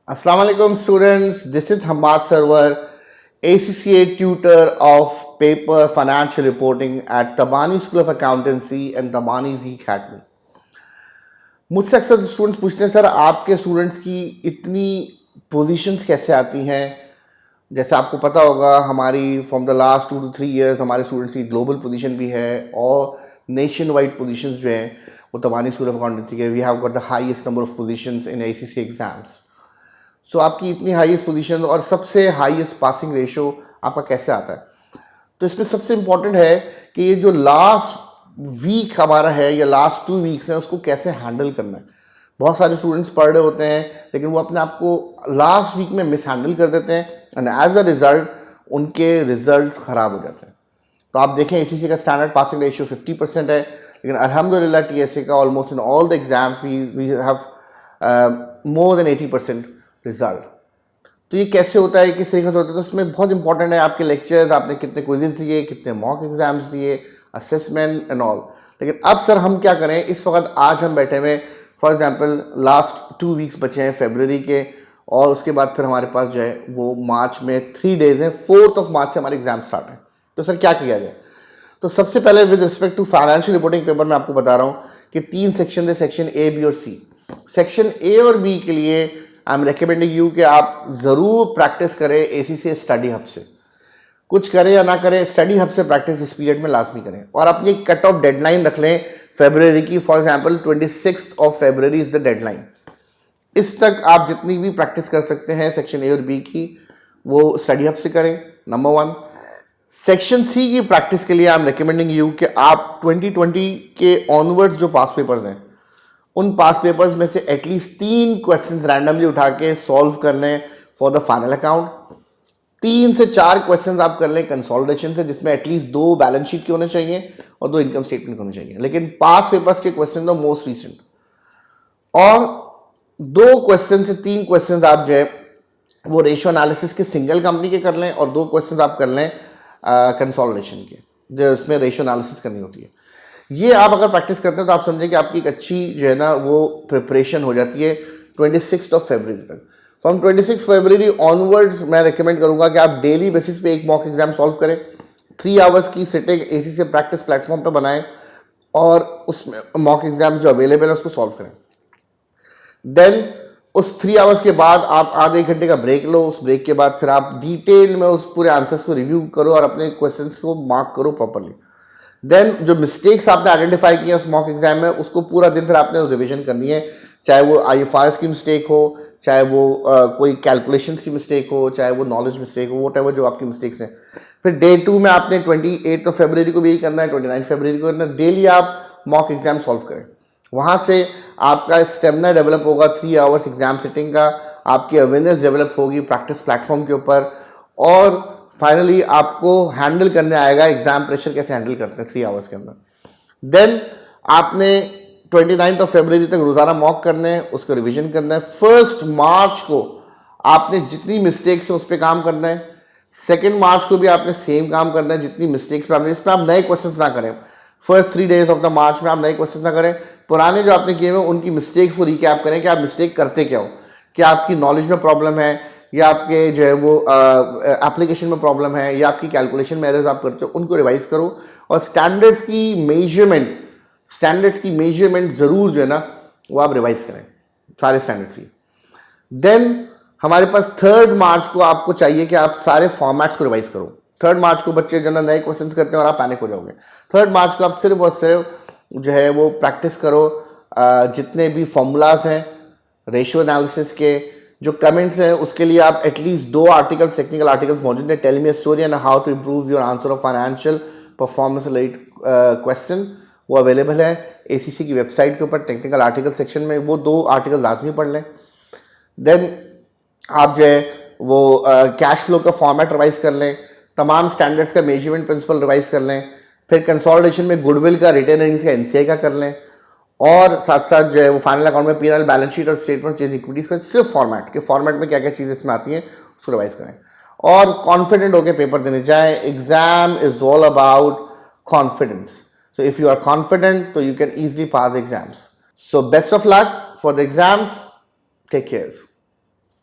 Assalamu alaikum students, this is Hamad Sarwar, ACCA tutor of paper financial reporting at Tabani School of Accountancy and Tabani Z Academy. मुझसे अक्सर students पूछते हैं sir आपके students की इतनी positions कैसे आती हैं। जैसे आपको पता होगा हमारी from the last 2 to 3 years हमारे स्टूडेंट्स की ग्लोबल पोजीशन भी है और नेशन वाइड पोजीशंस जो हैं वो तबानी स्कूल ऑफ अकाउंटेंसी के we have got the highest number of positions in ACCA exams. So आपकी इतनी हाईएस्ट पोजीशन और सबसे हाईएस्ट पासिंग रेशो आपका कैसे आता है। तो इसमें सबसे इम्पॉर्टेंट है कि ये जो लास्ट वीक हमारा है या लास्ट 2 वीक्स हैं उसको कैसे हैंडल करना है। बहुत सारे स्टूडेंट्स पढ़ रहे होते हैं लेकिन वो अपने आप को लास्ट वीक में मिस हैंडल कर देते हैं एंड एज अ रिजल्ट उनके रिजल्ट्स ख़राब हो जाते हैं। तो आप देखें ACCA का स्टैंडर्ड पासिंग रेशियो 50% है, लेकिन अल्हम्दुलिल्लाह TSA का almost in all the exams we have more than 80% result. तो ये कैसे होता है, किस तरीके से होता है, तो इसमें बहुत इंपॉर्टेंट है आपके लेक्चर्स, आपने कितने क्विजेस दिए, कितने मॉक एग्जाम्स दिए, असेसमेंट एंड ऑल। लेकिन अब सर हम क्या करें, इस वक्त आज हम बैठे हुए फॉर एग्जांपल लास्ट 2 वीक्स बचे हैं फरवरी के और उसके बाद फिर हमारे पास जो है वो मार्च में 3 days हैं, 4 मार्च से हमारे एग्जाम स्टार्ट हैं। तो सर क्या किया जाए। तो सबसे पहले with respect to financial reporting paper मैं आपको बता रहा हूँ कि 3 सेक्शन थे, सेक्शन A, B और C। सेक्शन A और B के लिए आई एम रिकमेंडिंग यू कि आप ज़रूर प्रैक्टिस करें ACCA स्टडी हब से। कुछ करें या ना करें, स्टडी हब से प्रैक्टिस इस पीरियड में लाजमी करें और अपनी कट ऑफ डेडलाइन रख लें फरवरी की। For example 26 February is the deadline. इस तक आप जितनी भी प्रैक्टिस कर सकते हैं सेक्शन A और B की वो स्टडी हब से करें, नंबर 1। सेक्शन C की प्रैक्टिस के लिए आई एम रिकमेंडिंग यू कि आप 2020 के ऑनवर्ड्स जो पास पेपर्स हैं उन पास पेपर्स में से एटलीस्ट 3 क्वेश्चंस रैंडमली उठा के सॉल्व कर लें फॉर द फाइनल अकाउंट। 3 से 4 क्वेश्चंस आप कर लें कंसोलिडेशन से, जिसमें एटलीस्ट 2 बैलेंस शीट के होने चाहिए और 2 इनकम स्टेटमेंट के होने चाहिए। लेकिन पास पेपर्स के क्वेश्चन तो मोस्ट रिसेंट, और 2 क्वेश्चन से 3 क्वेश्चन आप जो है वो रेशियो एनालिसिस के सिंगल कंपनी के कर लें और 2 क्वेश्चन आप कर लें कंसोलिडेशन के, जो इसमें रेशियो एनालिसिस करनी होती है। ये आप अगर प्रैक्टिस करते हैं तो आप समझें कि आपकी एक अच्छी जो है ना वो प्रिपरेशन हो जाती है 26 फरवरी तक। फ्रॉम 26 फरवरी ऑनवर्ड्स मैं रिकमेंड करूंगा कि आप डेली बेसिस पे एक मॉक एग्जाम सॉल्व करें। 3 आवर्स की सिटिंग ACCA प्रैक्टिस प्लेटफॉर्म पे बनाएं और उसमें मॉक एग्जाम जो अवेलेबल है उसको सॉल्व करें। देन उस 3 आवर्स के बाद आप आधे घंटे का ब्रेक लो। उस ब्रेक के बाद फिर आप डिटेल में उस पूरे आंसर्स को रिव्यू करो और अपने क्वेश्चंस को मार्क करो प्रॉपरली। देन जो मिस्टेक्स आपने आइडेंटिफाई किए उस मॉक एग्जाम में उसको पूरा दिन फिर आपने रिवीजन करनी है, चाहे वो IFRS की मिस्टेक हो, चाहे वो कोई कैलकुलेशंस की मिस्टेक हो, चाहे वो नॉलेज मिस्टेक हो, व्हाटएवर जो आपकी मिस्टेक्स हैं। फिर डे 2 में आपने 28 फरवरी को भी यही करना है, 29 फरवरी को करना है। डेली आप मॉक एग्जाम सॉल्व करें, वहाँ से आपका स्टेमिना डेवलप होगा 3 आवर्स एग्जाम सिटिंग का, आपकी अवेयरनेस डेवलप होगी प्रैक्टिस प्लेटफॉर्म के ऊपर, और फाइनली आपको हैंडल करने आएगा एग्जाम प्रेशर कैसे हैंडल करते हैं 3 आवर्स के अंदर। देन आपने 29 फरवरी तक रोज़ाना मॉक करने हैं, उसको रिवीजन करना है। 1 मार्च को आपने जितनी मिस्टेक्स हैं उस पर काम करना है। 2 मार्च को भी आपने सेम काम करना है, जितनी मिस्टेक्स पे आपने, इस पर आप नए क्वेश्चन ना करें। फर्स्ट 3 days ऑफ द मार्च में आप नए क्वेश्चन ना करें, पुराने जो आपने किए हुए उनकी मिस्टेक्स को रिकैप करें कि आप मिस्टेक करते क्या हो, क्या आपकी नॉलेज में प्रॉब्लम है या आपके जो है वो एप्लीकेशन में प्रॉब्लम है या आपकी कैलकुलेशन में एरर्स आप करते हो, उनको रिवाइज करो। और स्टैंडर्ड्स की मेजरमेंट ज़रूर जो है ना वो आप रिवाइज करें सारे स्टैंडर्ड्स की। देन हमारे पास 3 मार्च को आपको चाहिए कि आप सारे फॉर्मेट्स को रिवाइज करो। 3 मार्च को बच्चे जो ना नए क्वेश्चंस करते हैं और आप पैनिक हो जाओगे। 3 मार्च को आप सिर्फ और सिर्फ जो है वो प्रैक्टिस करो जितने भी फॉर्मूलाज हैं रेशियो एनालिसिस के, जो कमेंट्स हैं उसके लिए आप एटलीस्ट 2 आर्टिकल्स, टेक्निकल आर्टिकल्स मौजूद हैं, tell me a story and how to improve your answer of financial performance related question, वो अवेलेबल है ACCA की वेबसाइट के ऊपर टेक्निकल आर्टिकल सेक्शन में। वो 2 आर्टिकल लाजमी पढ़ लें। देन आप जो है वो कैश फ्लो का फॉर्मेट रिवाइज कर लें, तमाम स्टैंडर्ड्स का मेजरमेंट प्रिंसिपल रिवाइज कर लें, फिर कंसोलिडेशन में गुडविल का, रिटेन अर्निंग्स का, NCI का कर लें, और साथ साथ जो है वो फाइनल अकाउंट में P&L, बैलेंस शीट और स्टेटमेंट चेंज इक्विटीज़ का सिर्फ फॉर्मेट में क्या क्या चीज़ें इसमें आती हैं उसको रिवाइज करें और कॉन्फिडेंट होकर पेपर देने जाएं। Exam is all about confidence, so if you are confident so you can easily pass the exams. So best of luck for the exams. Take care.